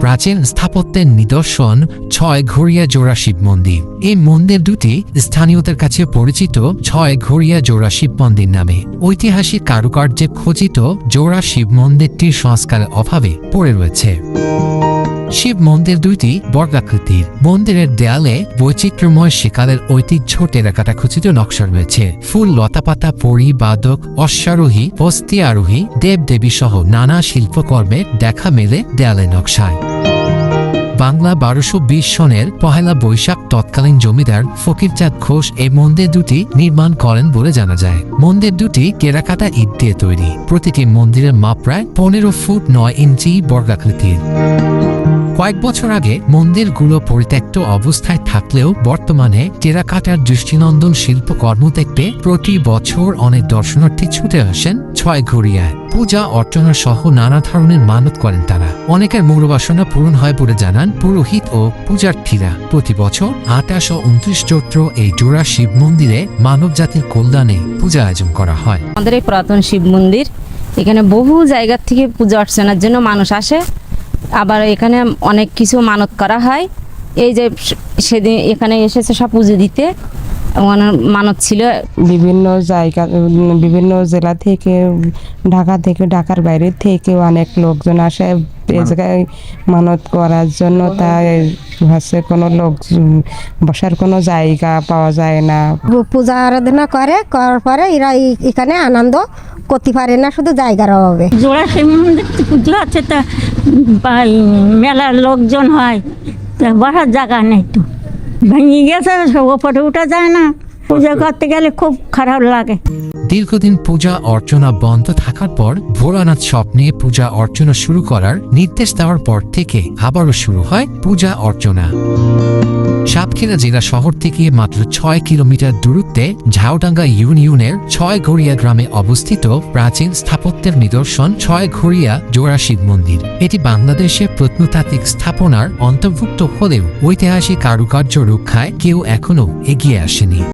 প্রাচীন স্থাপত্যের নিদর্শন ছয় ঘড়িয়া জোড়া শিব মন্দির। এই মন্দির দুটি স্থানীয়দের কাছে পরিচিত ছয় ঘড়িয়া জোড়া শিব মন্দির নামে। ঐতিহাসিক কারুকার্যে খচিত জোড়া শিব মন্দিরটির সংস্কারের অভাবে পড়ে রয়েছে। শিব মন্দির দুইটি বর্গাকৃতির। মন্দিরের দেয়ালে বৈচিত্র্যময় শিকারের ঐতিহ্য টেরাকাটা খচিত নকশা রয়েছে। ফুল, লতাপাতা, পরী, বাদক, অশ্বারোহী, হস্তি আরোহী, দেবদেবী সহ নানা শিল্পকর্মের দেখা মেলে দেয়ালে নকশায়। বাংলা 1220 সনের পহেলা বৈশাখ তৎকালীন জমিদার ফকিরচাঁদ ঘোষ এই মন্দির দুটি নির্মাণ করেন বলে জানা যায়। মন্দির দুটি টেরাকাটা ইট দিয়ে তৈরি। প্রতিটি মন্দিরের মাপ প্রায় 15 ফুট 9 ইঞ্চি বর্গাকৃতির। কয়েক বছর আগে মন্দিরগুলো পরিত্যক্ত অবস্থায় থাকলেও বর্তমানে টেরাকাটার দৃষ্টিনন্দন শিল্পকর্ম দেখতে প্রতি বছর অনেক দর্শনার্থী ছুটে আসেন ছয় ঘড়িয়ায়। পূজা অর্চনা সহ নানা ধরনের মানত করেন তারা। অনেকের মনোবাসনা পূরণ হয় বলে জানান পুরোহিত ও পূজার্থীরা। প্রতি বছর 28 ও 29 চৈত্র এই জোড়া শিব মন্দিরে মানব জাতির কল্যাণে পূজা আয়োজন করা হয়। আমাদের এই পুরাতন শিব মন্দির, এখানে বহু জায়গা থেকে পূজা অর্চনার জন্য মানুষ আসে। আবার এখানে অনেক কিছু মানত করা হয়। এই যে সেদিন এখানে এসেছে সব পুজো দিতে, মানত ছিল। বিভিন্ন জায়গা, বিভিন্ন জেলা থেকে, ঢাকা থেকে, ঢাকার বাইরে থেকে অনেক লোকজন আসে এই জায়গায় মানত করার জন্য। তাই হচ্ছে কোনো লোক বসার কোনো জায়গা পাওয়া যায় না। পূজা আরাধনা করার পরে এরা এখানে আনন্দ করতে পারে না, শুধু জায়গার অভাবে। জোড়া শিব মন্দির পুজো আছে, তা মেলার লোকজন হয়, তা বসার জায়গা নেই, তো ভেঙে গেছে, ওপরে উঠা যায় না। পূজা করতে গেলে খুব খারাপ লাগে। দীর্ঘদিন পূজা অর্চনা বন্ধ থাকার পর ভোলানাথ স্বপ্নে পূজা অর্চনা শুরু করার নির্দেশ দেওয়ার পর থেকে আবারও শুরু হয় পূজা অর্চনা। সাতক্ষীরা জেলা শহর থেকে মাত্র 6 কিলোমিটার দূরত্বে ঝাউডাঙ্গা ইউনিয়নের ছয় ঘড়িয়া গ্রামে অবস্থিত প্রাচীন স্থাপত্যের নিদর্শন ছয় ঘড়িয়া জোড়া শিব মন্দির। এটি বাংলাদেশের প্রত্নতাত্ত্বিক স্থাপনার অন্তর্ভুক্ত হলেও ঐতিহাসিক কারুকার্য রক্ষায় কেউ এখনো এগিয়ে আসেনি।